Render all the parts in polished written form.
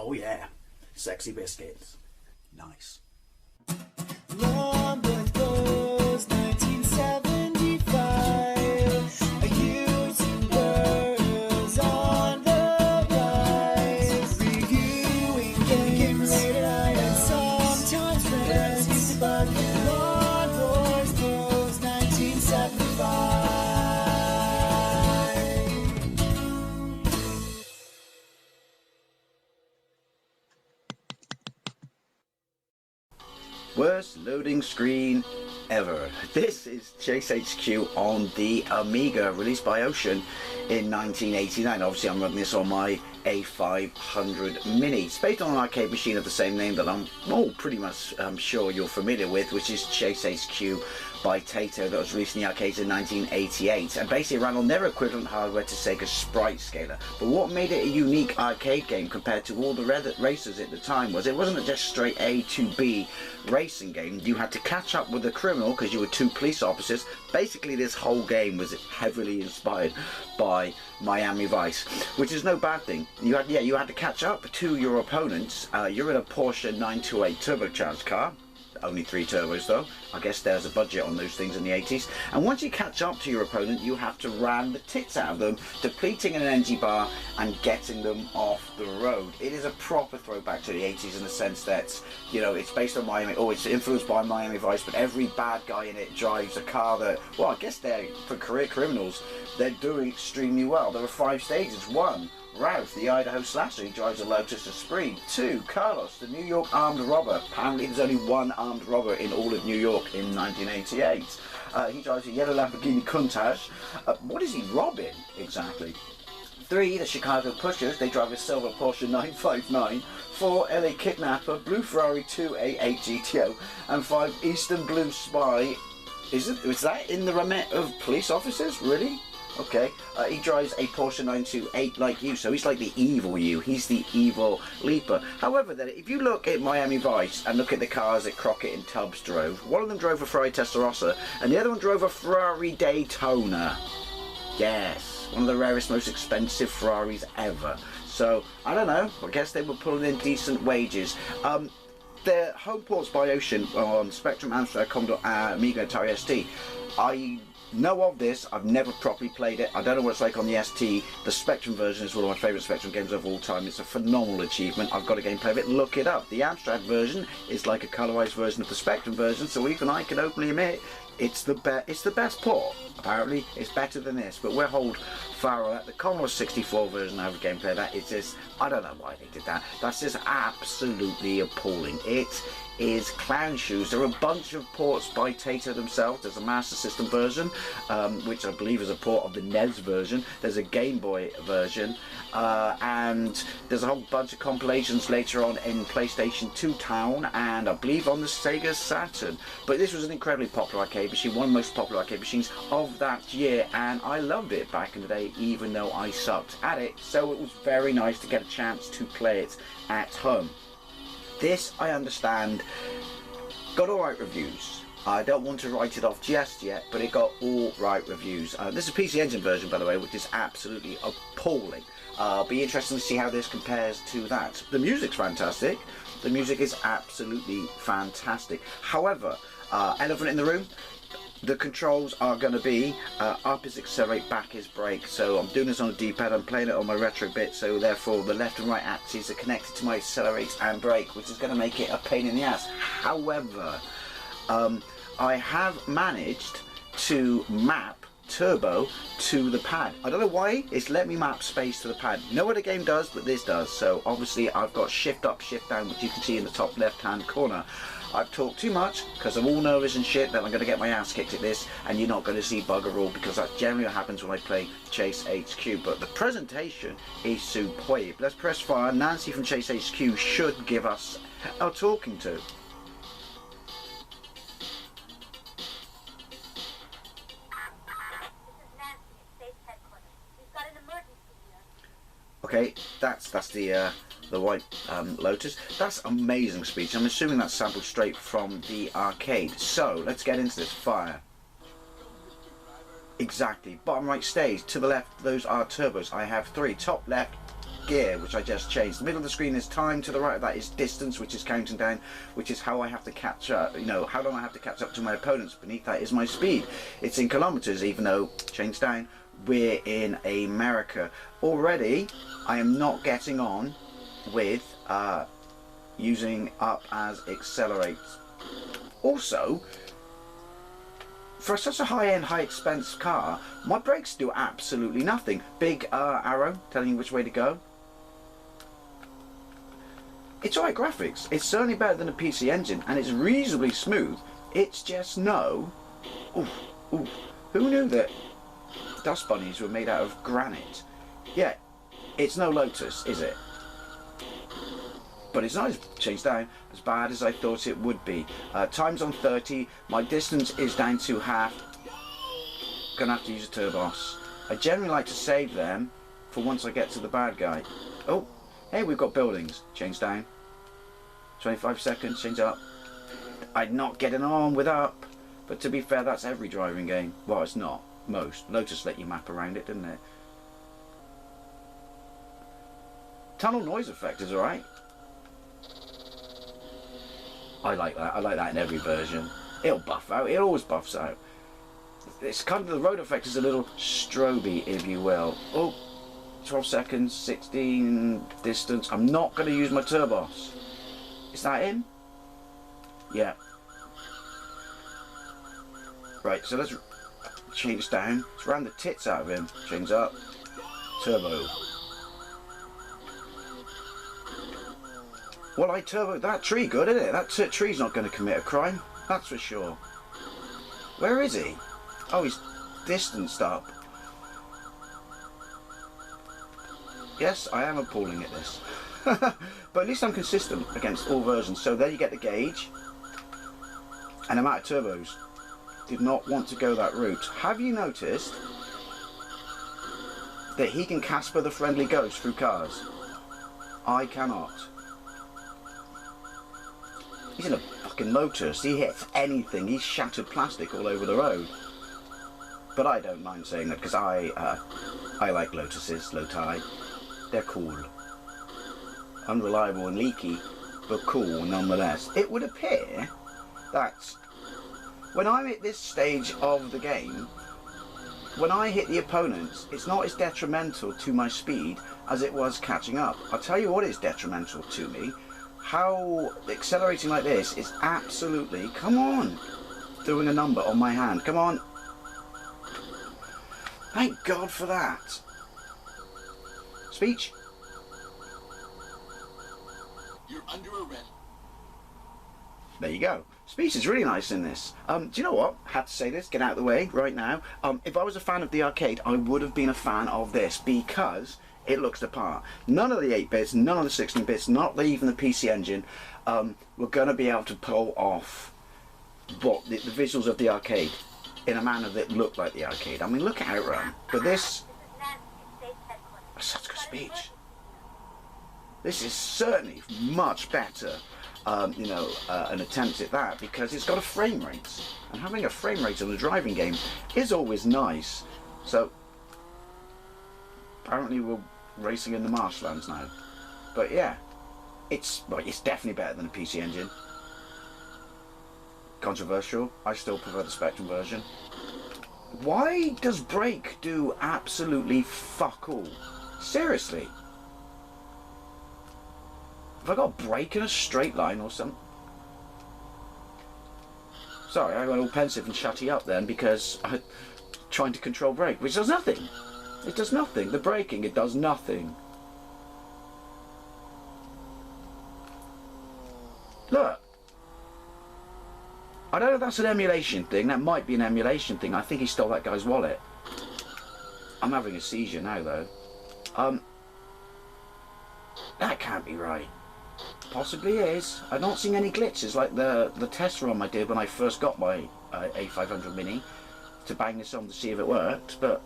Oh yeah, sexy biscuits. Nice. Long Blues 1975. A YouTuber's on the rise. Reviewing games late at night and sometimes friends. But Long Blues 1975. Worst loading screen ever. This is Chase H.Q. on the Amiga, released by Ocean in 1989. Obviously I'm running this on my A500 Mini. It's based on an arcade machine of the same name that I'm pretty much sure you're familiar with, which is Chase H.Q. by Taito, that was released in the arcades in 1988, and basically ran on their equivalent hardware to Sega's Sprite Scaler. But what made it a unique arcade game compared to all the racers at the time was it wasn't just straight A to B racing game. You had to catch up with the criminal because you were two police officers. Basically this whole game was heavily inspired by Miami Vice, which is no bad thing. You had to catch up to your opponents. You're in a Porsche 928 turbocharged car. Only 3 turbos though. I guess there's a budget on those things in the 80s. And once you catch up to your opponent, you have to ram the tits out of them, depleting an energy bar and getting them off the road. It is a proper throwback to the 80s in the sense that, you know, it's based on Miami, it's influenced by Miami Vice, but every bad guy in it drives a car that, well, I guess they're, for career criminals, they're doing extremely well. There are 5 stages. 1, Ralph, the Idaho slasher, he drives a Lotus Esprit. 2, Carlos, the New York armed robber. Apparently there's only 1 armed robber in all of New York in 1988. He drives a yellow Lamborghini Countach. What is he robbing exactly? 3, the Chicago Pushers, they drive a silver Porsche 959. 4, LA Kidnapper, blue Ferrari 288 GTO. And 5, Eastern Blue Spy. Is that in the remit of police officers? Really? Okay, he drives a Porsche 928 like you, so he's like the evil you. He's the evil leaper. However, then, if you look at Miami Vice and look at the cars that Crockett and Tubbs drove, one of them drove a Ferrari Testarossa, and the other one drove a Ferrari Daytona. Yes, one of the rarest, most expensive Ferraris ever. So, I don't know, I guess they were pulling in decent wages. Their home ports by Ocean on Spectrum, Amstrad, Commodore, Amiga, Atari ST. I know of this, I've never properly played it. I don't know what it's like on the ST. The Spectrum version is one of my favourite Spectrum games of all time. It's a phenomenal achievement. I've got a gameplay of it, look it up. The Amstrad version is like a colorized version of the Spectrum version, so even I can openly admit it's the best port. Apparently it's better than this, but we'll hold far at the Commodore 64 version. I have a gameplay of that. It's just, I don't know why they did that. That's just absolutely appalling. It is clown shoes. There are a bunch of ports by Taito themselves. There's a Master System version, which I believe is a port of the NES version. There's a Game Boy version, and there's a whole bunch of compilations later on in PlayStation 2 Town, and I believe on the Sega Saturn. But this was an incredibly popular arcade machine, one of the most popular arcade machines of that year, and I loved it back in the day, even though I sucked at it. So it was very nice to get a chance to play it at home. This, I understand, got alright reviews. I don't want to write it off just yet, but it got alright reviews. This is a PC Engine version, by the way, which is absolutely appalling. I'll be interested to see how this compares to that. The music's fantastic. The music is absolutely fantastic. However, elephant in the room, the controls are going to be up is accelerate, back is brake. So I'm doing this on a D-pad, I'm playing it on my retro bit, so therefore the left and right axes are connected to my accelerate and brake, which is going to make it a pain in the ass. However, I have managed to map turbo to the pad. I don't know why it's let me map space to the pad. No other game does, but this does. So obviously I've got shift up, shift down, which you can see in the top left hand corner. I've talked too much because I'm all nervous and shit that I'm going to get my ass kicked at this, and you're not going to see bugger all, because that generally happens when I play Chase HQ. But the presentation is superb. Let's press fire. Nancy from Chase HQ should give us a talking to. Okay, that's the white Lotus. That's amazing speech. I'm assuming that's sampled straight from the arcade. So let's get into this. Fire. Exactly. Bottom right stage. To the left, those are turbos. I have 3. Top left, gear, which I just changed. The middle of the screen is time, to the right of that is distance, which is counting down, which is how I have to catch up, you know, how long I have to catch up to my opponents. Beneath that is my speed. It's in kilometers, even though, change down, we're in America. Already, I am not getting on with using up as accelerate. Also, for such a high-end, high-expense car, my brakes do absolutely nothing. Big arrow telling you which way to go. It's alright graphics. It's certainly better than a PC engine, and it's reasonably smooth. It's just no... Ooh, ooh. Who knew that dust bunnies were made out of granite? Yeah, it's no Lotus, is it? But it's not, changed down, as bad as I thought it would be. Time's on 30, my distance is down to half. Gonna have to use a turbos. I generally like to save them for once I get to the bad guy. Oh, hey, we've got buildings. Change down. 25 seconds, change up. I'm not getting on with up, but to be fair, that's every driving game. Well, it's not. Most. Lotus let you map around it, didn't it? Tunnel noise effect is alright. I like that. I like that in every version. It'll buff out. It always buffs out. It's kind of, the road effect is a little stroby, if you will. Oh, 12 seconds, 16 distance. I'm not going to use my turbos. Is that in? Yeah. Right, so let's change down. Let's ram the tits out of him. Change up. Turbo. Well, I turboed that tree good, isn't it? That tree's not going to commit a crime. That's for sure. Where is he? Oh, he's distanced up. Yes, I am appalling at this. But at least I'm consistent against all versions. So there you get the gauge. And amount of turbos. Did not want to go that route. Have you noticed that he can Casper the Friendly Ghost through cars? I cannot. He's in a fucking Lotus. He hits anything. He's shattered plastic all over the road. But I don't mind saying that because I like Lotuses, Loti. They're cool. Unreliable and leaky, but cool nonetheless. It would appear that when I'm at this stage of the game, when I hit the opponents, it's not as detrimental to my speed as it was catching up. I'll tell you what is detrimental to me. How accelerating like this is absolutely, come on, doing a number on my hand, come on. Thank God for that. Speech. You're under arrest. There you go. Speech is really nice in this. Do you know what? Had to say this, get out of the way right now. If I was a fan of the arcade, I would have been a fan of this because it looks the part. None of the 8-bits, none of the 16-bits, not even the PC engine, were going to be able to pull off what the visuals of the arcade in a manner that looked like the arcade. I mean, look at Outrun. But this, such good speech. This is certainly much better, you know, an attempt at that because it's got a frame rate. And having a frame rate on a driving game is always nice. So, apparently we're racing in the marshlands now. But yeah, it's definitely better than a PC engine. Controversial, I still prefer the Spectrum version. Why does brake do absolutely fuck all? Seriously? Have I got a brake in a straight line or something? Sorry, I went all pensive and shutty up then because I'm trying to control brake, which does nothing. It does nothing. The braking, it does nothing. Look. I don't know if that's an emulation thing. That might be an emulation thing. I think he stole that guy's wallet. I'm having a seizure now, though. That can't be right. Possibly is. I've not seen any glitches like the test run I did when I first got my A500 Mini to bang this on to see if it worked, but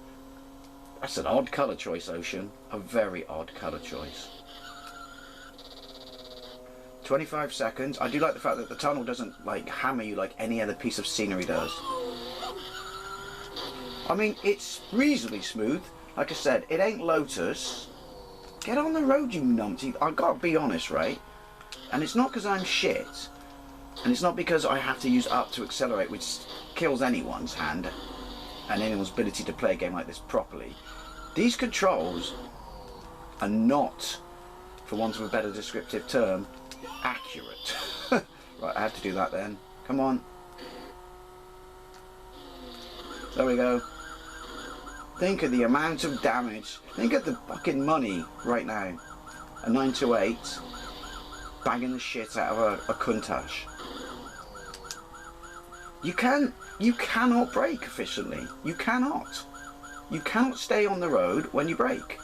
that's an odd colour choice, Ocean. A very odd colour choice. 25 seconds. I do like the fact that the tunnel doesn't like hammer you like any other piece of scenery does. I mean, it's reasonably smooth. Like I said, it ain't Lotus, Get on the road, you numpty. I've got to be honest, right? And it's not because I'm shit. And it's not because I have to use up to accelerate, which kills anyone's hand and anyone's ability to play a game like this properly. These controls are not, for want of a better descriptive term, accurate. Right, I have to do that then. Come on. There we go. Think of the amount of damage. Think of the fucking money right now. A 928 bagging the shit out of a Countach. You cannot brake efficiently. You cannot. You cannot stay on the road when you brake.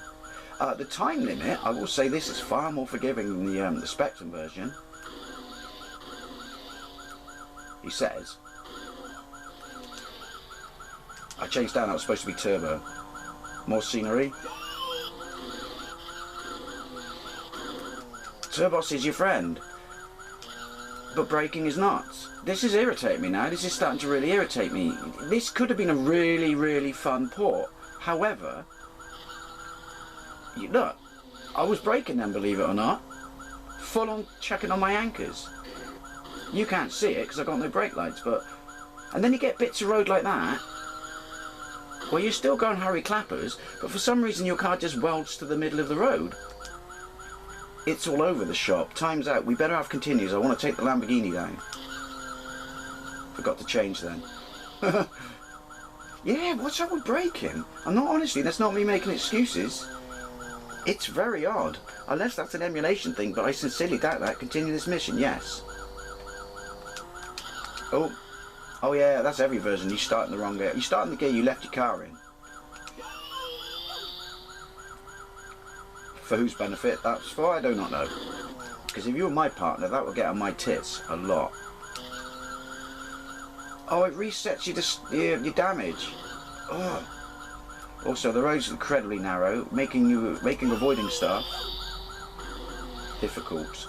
The time limit, I will say this is far more forgiving than the Spectrum version. He says. I changed down, that was supposed to be turbo. More scenery. Turbos is your friend. But braking is not. This is irritating me now. This is starting to really irritate me. This could have been a really, really fun port. However, look, I was braking then, believe it or not. Full on checking on my anchors. You can't see it because I've got no brake lights, but... And then you get bits of road like that. Well, you're still going Harry Clappers, but for some reason your car just welds to the middle of the road. It's all over the shop. Time's out. We better have continues. I want to take the Lamborghini down. Forgot to change then. Yeah, what's up with braking? I'm not, honestly, that's not me making excuses. It's very odd. Unless that's an emulation thing, but I sincerely doubt that. Continue this mission, yes. Oh yeah, that's every version. You start in the wrong gear. You start in the gear you left your car in. For whose benefit that's for, I do not know. Because if you were my partner, that would get on my tits a lot. Oh, it resets your damage. Oh. Also, the roads are incredibly narrow, making avoiding stuff difficult.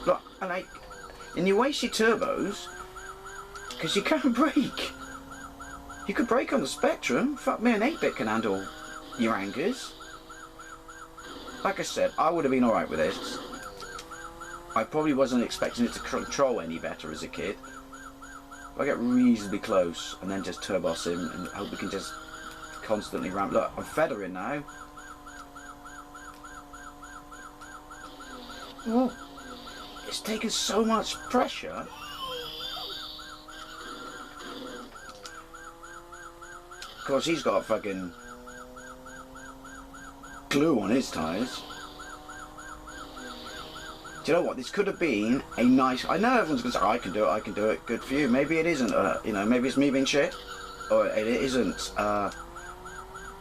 Look, and you waste your turbos because you can't brake. You could brake on the Spectrum. Fuck me, an 8-bit can handle your anchors. Like I said, I would have been alright with this. I probably wasn't expecting it to control any better as a kid. I get reasonably close and then just turbos him and hope we can just constantly ramp. Look, I'm feathering now. Oh, it's taken so much pressure. Of course, he's got fucking glue on his tyres. Do you know what? This could have been a nice... I know everyone's going to say, I can do it, good for you. Maybe it isn't, you know, maybe it's me being shit. Or it isn't an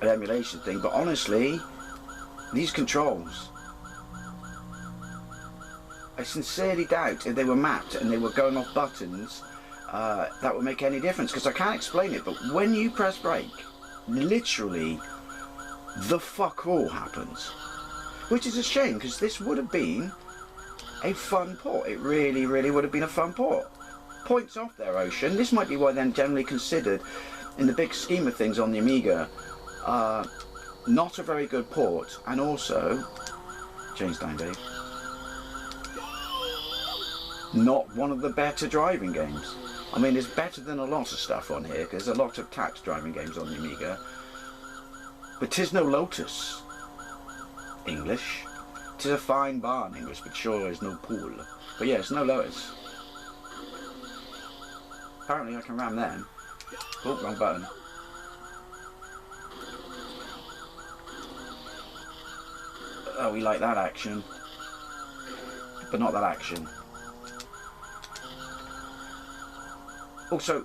emulation thing. But honestly, these controls, I sincerely doubt if they were mapped and they were going off buttons, that would make any difference. Because I can't explain it, but when you press brake, literally, the fuck all happens. Which is a shame, because this would have been a fun port. It really, really would have been a fun port. Points off there, Ocean. This might be why then generally considered, in the big scheme of things on the Amiga, not a very good port, and also, change down, Dave, not one of the better driving games. I mean, it's better than a lot of stuff on here, because there's a lot of tax driving games on the Amiga, but 'tis no Lotus, English. 'Tis a fine barn, English, but sure is no pool. But yeah, it's no Lotus. Apparently I can ram them. Oh, wrong button. Oh, we like that action. But not that action. Also,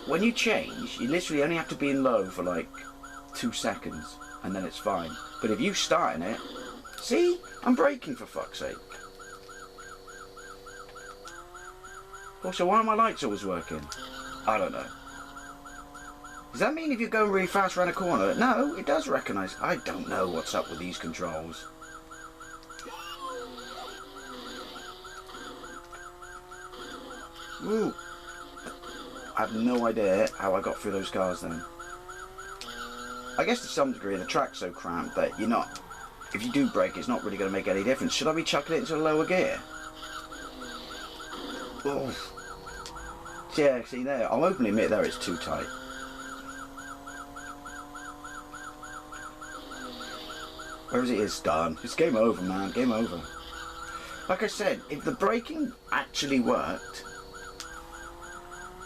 when you change, you literally only have to be in low for like 2 seconds, and then it's fine. But if you start in it, see, I'm braking for fuck's sake. Also, why are my lights always working? I don't know. Does that mean if you're going really fast around a corner? No, it does recognise. I don't know what's up with these controls. Ooh. I have no idea how I got through those cars then. I guess to some degree the track's so cramped that you're not if you do break, it's not really going to make any difference. Should I be chucking it into a lower gear? Oh. Yeah, see there, I'll openly admit there it's too tight. Whereas it is done. It's game over, man, game over. Like I said, if the braking actually worked,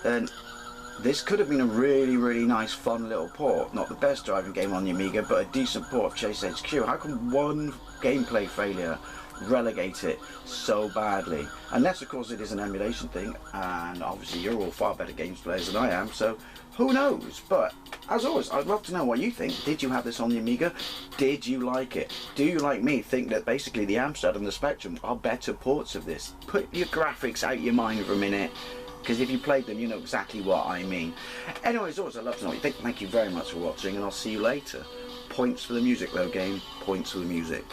then this could have been a really, really nice, fun little port. Not the best driving game on the Amiga, but a decent port of Chase H.Q. How can one gameplay failure relegate it so badly? Unless, of course, it is an emulation thing, and obviously you're all far better games players than I am, so who knows? But, as always, I'd love to know what you think. Did you have this on the Amiga? Did you like it? Do you, like me, think that basically the Amstrad and the Spectrum are better ports of this? Put your graphics out your mind for a minute, because if you played them, you know exactly what I mean. Anyway, as always, I'd love to know what you think. Thank you very much for watching, and I'll see you later. Points for the music, though, game. Points for the music.